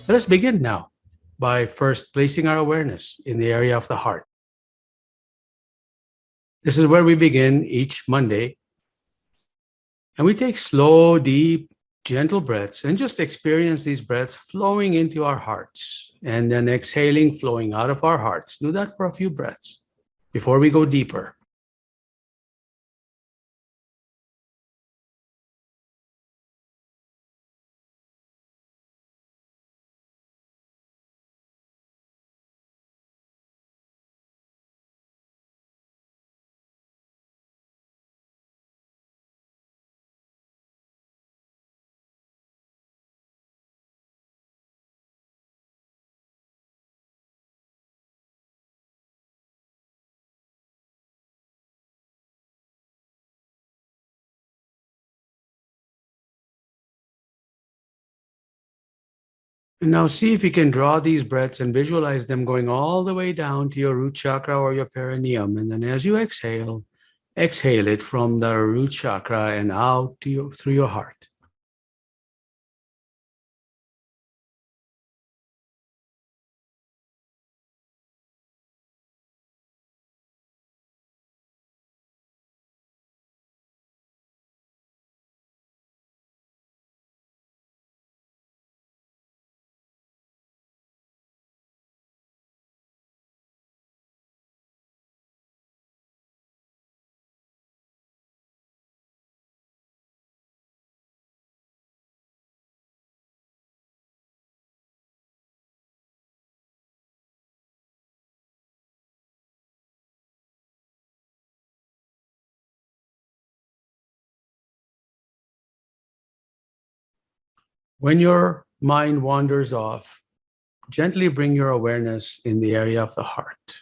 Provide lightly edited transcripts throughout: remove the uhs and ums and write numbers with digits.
Let us begin now by first placing our awareness in the area of the heart. This is where we begin each Monday, and we take slow, deep, gentle breaths and just experience these breaths flowing into our hearts and then exhaling, flowing out of our hearts. Do that for a few breaths before we go deeper. And now see if you can draw these breaths and visualize them going all the way down to your root chakra or your perineum. And then as you exhale, exhale it from the root chakra and out to through your heart. When your mind wanders off, gently bring your awareness in the area of the heart.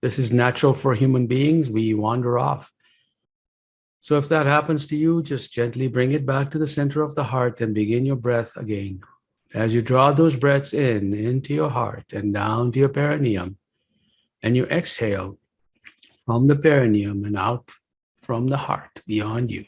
This is natural for human beings. We wander off. So if that happens to you, just gently bring it back to the center of the heart and begin your breath again. As you draw those breaths in into your heart and down to your perineum, and you exhale from the perineum and out from the heart beyond you.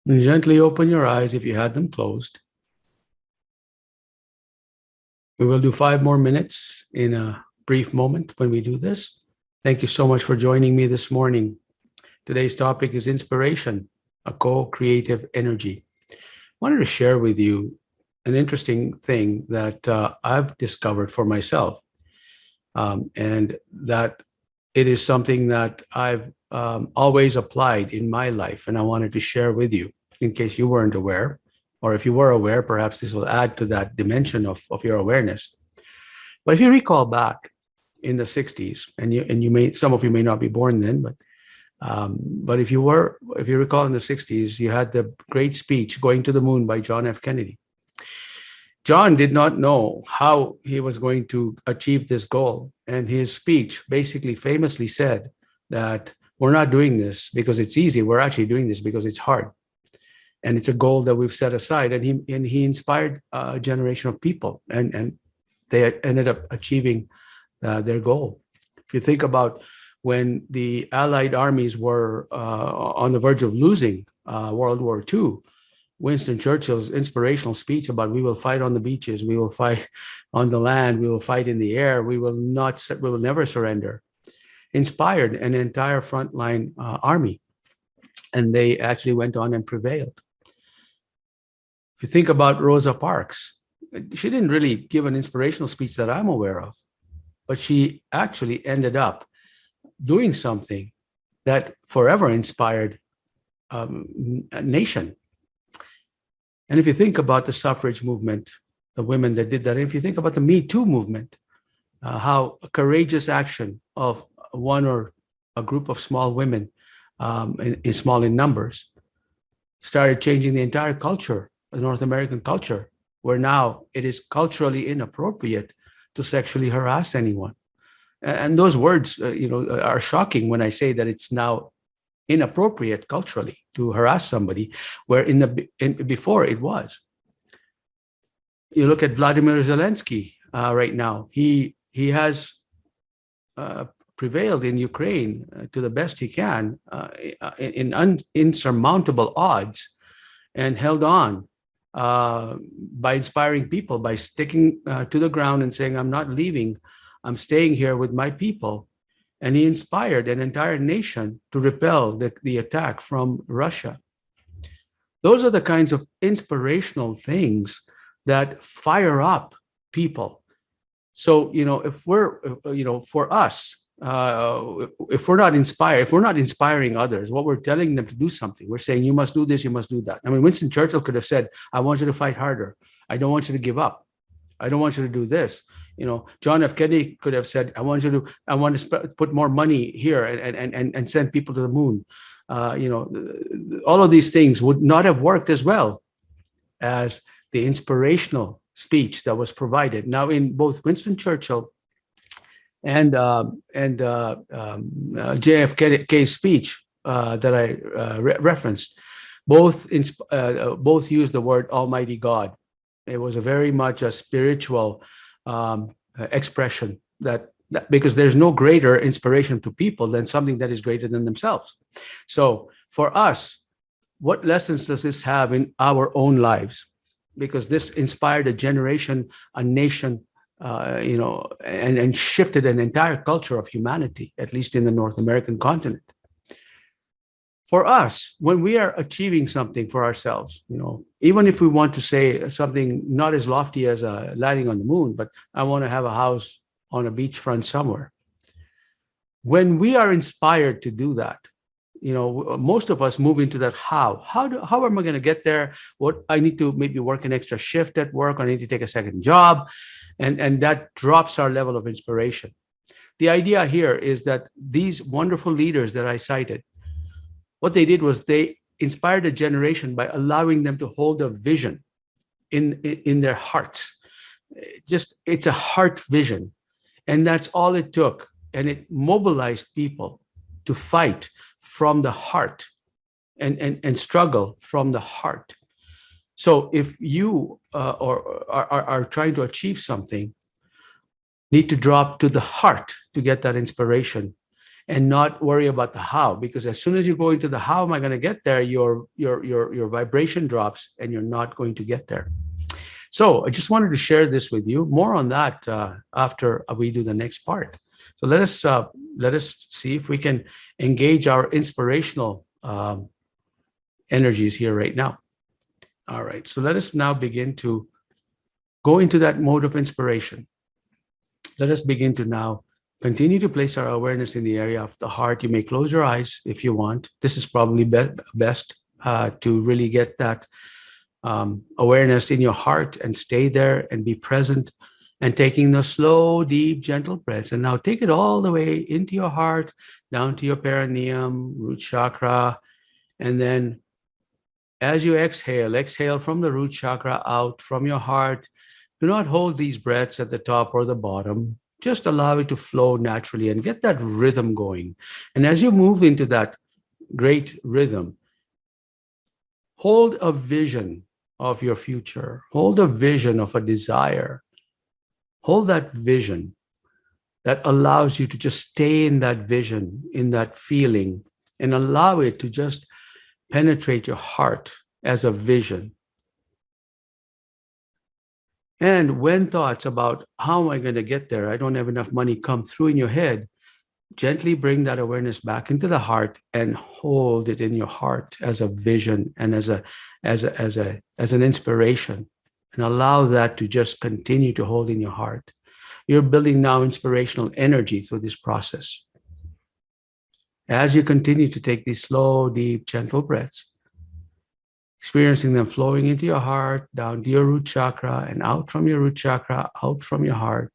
And gently open your eyes if you had them closed. We will do 5 more minutes in a brief moment when we do this. Thank you so much for joining me this morning. Today's topic is inspiration, a co-creative energy. I wanted to share with you an interesting thing that I've discovered for myself, and that it is something that I've always applied in my life, and I wanted to share with you in case you weren't aware, or if you were aware, perhaps this will add to that dimension of your awareness. But if you recall back in the 60s, and you may, some of you may not be born then, but if you recall in the 60s, you had the great speech, Going to the Moon by John F. Kennedy. John did not know how he was going to achieve this goal. And his speech basically famously said that we're not doing this because it's easy. We're actually doing this because it's hard. And it's a goal that we've set aside. And he inspired a generation of people, and they ended up achieving their goal. If you think about when the Allied armies were on the verge of losing World War II, Winston Churchill's inspirational speech about we will fight on the beaches, we will fight on the land, we will fight in the air, we will never surrender, inspired an entire frontline army. And they actually went on and prevailed. If you think about Rosa Parks, she didn't really give an inspirational speech that I'm aware of, but she actually ended up doing something that forever inspired a nation. And if you think about the suffrage movement, the women that did that, if you think about the Me Too movement, how a courageous action of one or a group of small women, small in numbers, started changing the entire culture, the North American culture, where now it is culturally inappropriate to sexually harass anyone. And those words, are shocking when I say that it's now inappropriate culturally to harass somebody, where before it was. You look at Vladimir Zelensky right now. He has prevailed in Ukraine to the best he can in insurmountable odds, and held on by inspiring people, by sticking to the ground and saying, I'm not leaving, I'm staying here with my people. And he inspired an entire nation to repel the attack from Russia. Those are the kinds of inspirational things that fire up people. So, if we're, for us, if we're not inspired, if we're not inspiring others, what we're telling them to do something, we're saying, you must do this, you must do that. I mean, Winston Churchill could have said, I want you to fight harder. I don't want you to give up. I don't want you to do this. John F. Kennedy could have said, I want to put more money here and send people to the moon. All of these things would not have worked as well as the inspirational speech that was provided. Now, in both Winston Churchill and JFK's speech that I referenced, both used the word Almighty God. It was very much a spiritual expression that because there's no greater inspiration to people than something that is greater than themselves. So for us, what lessons does this have in our own lives? Because this inspired a generation, a nation, and shifted an entire culture of humanity, at least in the North American continent. For us, when we are achieving something for ourselves, even if we want to say something not as lofty as landing on the moon, but I want to have a house on a beachfront somewhere. When we are inspired to do that, most of us move into that how am I going to get there? What I need to maybe work an extra shift at work, or I need to take a second job. And that drops our level of inspiration. The idea here is that these wonderful leaders that I cited, what they did was they inspired a generation by allowing them to hold a vision in their hearts. It's a heart vision. And that's all it took. And it mobilized people to fight from the heart and struggle from the heart. So if you are trying to achieve something, need to drop to the heart to get that inspiration, and not worry about the how, because as soon as you go into the how am I going to get there, your vibration drops and you're not going to get there. So I just wanted to share this with you. More on that after we do the next part. So let us see if we can engage our inspirational energies here right now. All right, so let us now begin to go into that mode of inspiration. Let us begin to now continue to place our awareness in the area of the heart. You may close your eyes if you want. This is probably best to really get that awareness in your heart and stay there and be present, and taking the slow, deep, gentle breaths. And now take it all the way into your heart, down to your perineum, root chakra. And then as you exhale from the root chakra out from your heart, Do not hold these breaths at the top or the bottom. Just allow it to flow naturally and get that rhythm going. And as you move into that great rhythm, hold a vision of your future, hold a vision of a desire, hold that vision that allows you to just stay in that vision, in that feeling, and allow it to just penetrate your heart as a vision. And when thoughts about how am I going to get there, I don't have enough money, come through in your head, gently bring that awareness back into the heart and hold it in your heart as a vision and as an inspiration, and allow that to just continue to hold in your heart. You're building now inspirational energy through this process. As you continue to take these slow, deep, gentle breaths, experiencing them flowing into your heart, down to your root chakra, and out from your root chakra, out from your heart.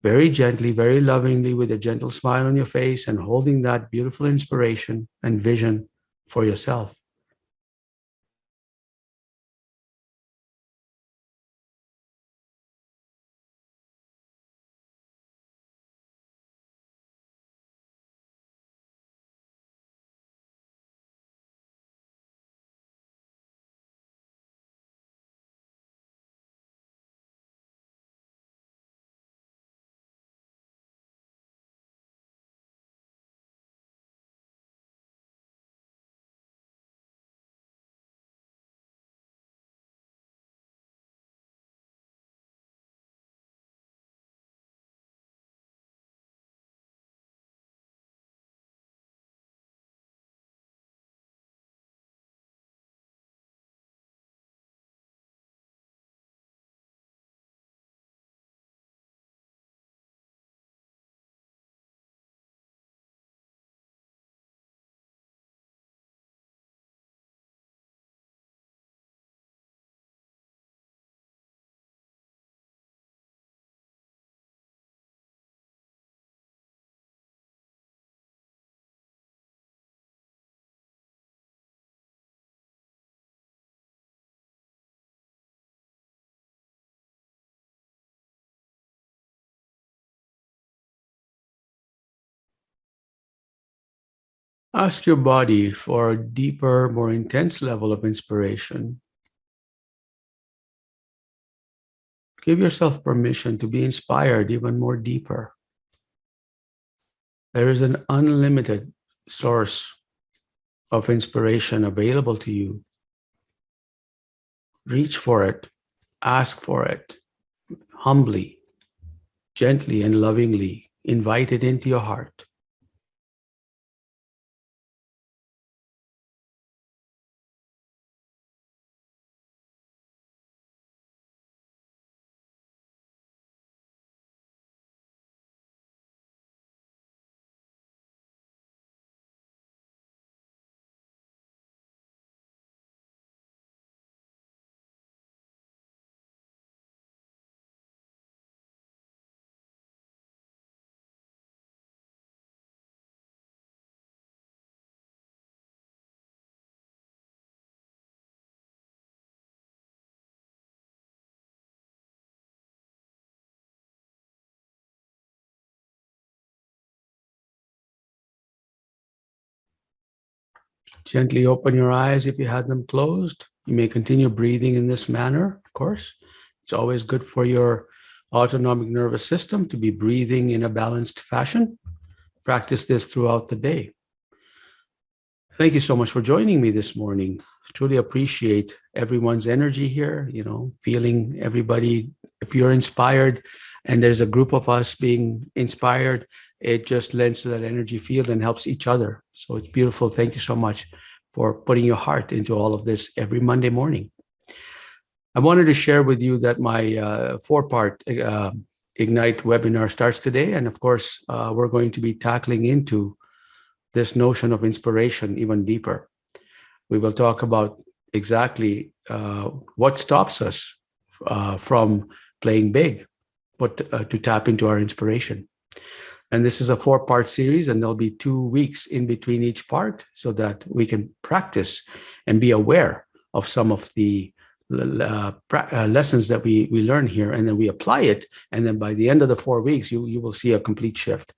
Very gently, very lovingly, with a gentle smile on your face, and holding that beautiful inspiration and vision for yourself. Ask your body for a deeper, more intense level of inspiration. Give yourself permission to be inspired even more deeper. There is an unlimited source of inspiration available to you. Reach for it, ask for it, humbly, gently, and lovingly. Invite it into your heart. Gently open your eyes if you had them closed. You may continue breathing in this manner, of course. It's always good for your autonomic nervous system to be breathing in a balanced fashion. Practice this throughout the day. Thank you so much for joining me this morning. Truly appreciate everyone's energy here, feeling everybody. If you're inspired and there's a group of us being inspired, it just lends to that energy field and helps each other. So it's beautiful. Thank you so much for putting your heart into all of this every Monday morning. I wanted to share with you that my 4-part Ignite webinar starts today. And of course, we're going to be tackling into this notion of inspiration even deeper. We will talk about exactly what stops us from playing big, but to tap into our inspiration. And this is a 4-part series, and there'll be 2 weeks in between each part so that we can practice and be aware of some of the lessons that we learn here, and then we apply it, and then by the end of the 4 weeks, you will see a complete shift.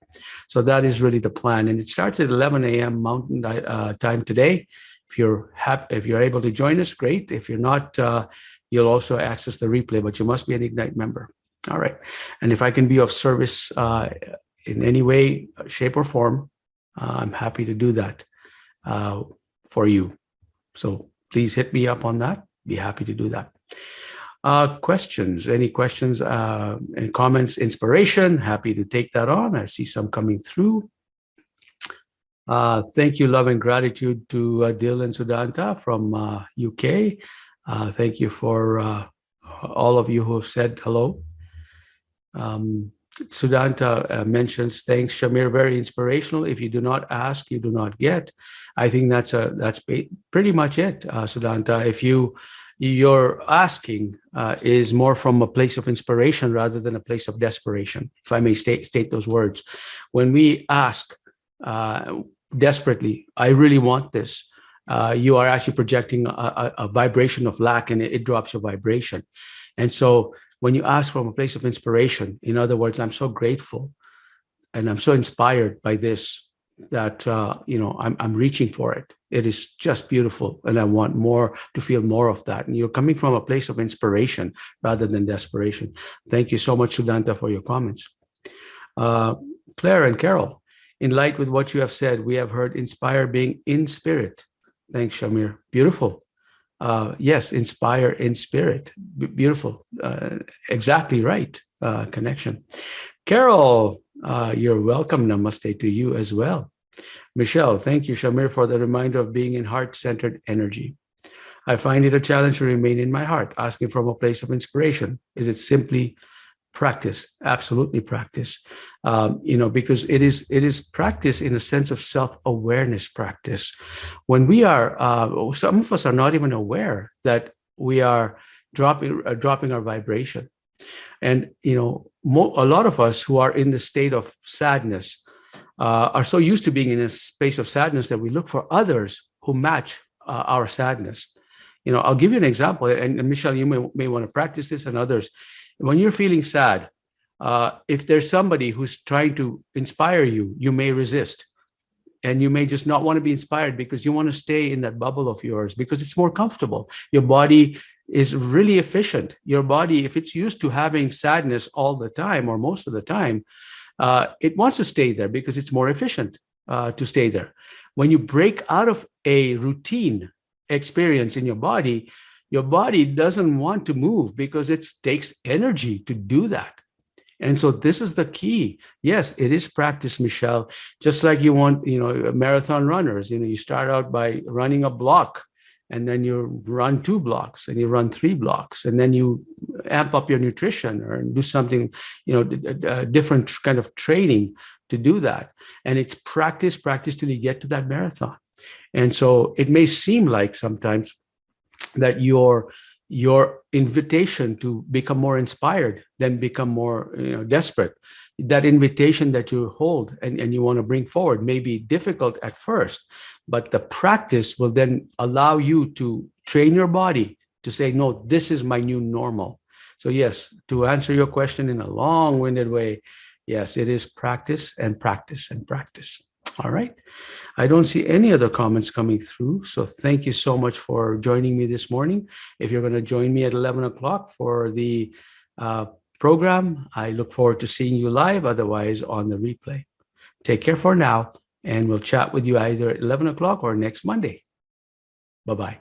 So that is really the plan, and it starts at 11 a.m. Mountain time today. If you're able to join us, great. If you're not, you'll also access the replay, but you must be an Ignite member. All right, and if I can be of service in any way, shape, or form, I'm happy to do that for you. So please hit me up on that. Be happy to do that. Questions? Any questions and comments? Inspiration? Happy to take that on. I see some coming through. Thank you, love and gratitude to Dil and Sudanta from UK. Thank you for all of you who have said hello. Sudanta mentions, thanks, Shamir, very inspirational. If you do not ask, you do not get. I think that's pretty much it, Sudanta. If your asking is more from a place of inspiration rather than a place of desperation, if I may state those words. When we ask desperately, I really want this, you are actually projecting a vibration of lack, and it drops your vibration. And so when you ask from a place of inspiration, in other words, I'm so grateful and I'm so inspired by this that, I'm reaching for it. It is just beautiful. And I want more, to feel more of that. And you're coming from a place of inspiration rather than desperation. Thank you so much, Sudanta, for your comments. Claire and Carol, in light with what you have said, we have heard inspire being in spirit. Thanks, Shamir. Beautiful. Yes, inspire in spirit. Beautiful. Exactly right. Connection. Carol, you're welcome. Namaste to you as well. Michelle, thank you, Shamir, for the reminder of being in heart-centered energy. I find it a challenge to remain in my heart, asking from a place of inspiration. Is it simply practice? Absolutely practice. Because it is practice in a sense of self-awareness practice. When we are, some of us are not even aware that we are dropping our vibration. And, a lot of us who are in the state of sadness are so used to being in a space of sadness that we look for others who match our sadness. I'll give you an example, and Michelle, you may want to practice this, and others. When you're feeling sad, if there's somebody who's trying to inspire you, you may resist. And you may just not want to be inspired because you want to stay in that bubble of yours because it's more comfortable. Your body is really efficient. Your body, if it's used to having sadness all the time or most of the time, it wants to stay there because it's more efficient to stay there. When you break out of a routine experience in your body doesn't want to move because it takes energy to do that. And so this is the key. Yes, it is practice, Michelle. Just like you want, marathon runners, you start out by running a block, and then you run 2 blocks, and you run 3 blocks, and then you amp up your nutrition or do something, different kind of training to do that. And it's practice till you get to that marathon. And so it may seem like sometimes that your invitation to become more inspired, then become more desperate, that invitation that you hold and you want to bring forward may be difficult at first, but the practice will then allow you to train your body to say, no, this is my new normal. So yes, to answer your question in a long-winded way, yes, it is practice and practice and practice. All right. I don't see any other comments coming through. So thank you so much for joining me this morning. If you're going to join me at 11 o'clock for the program, I look forward to seeing you live, otherwise on the replay. Take care for now, and we'll chat with you either at 11 o'clock or next Monday. Bye-bye.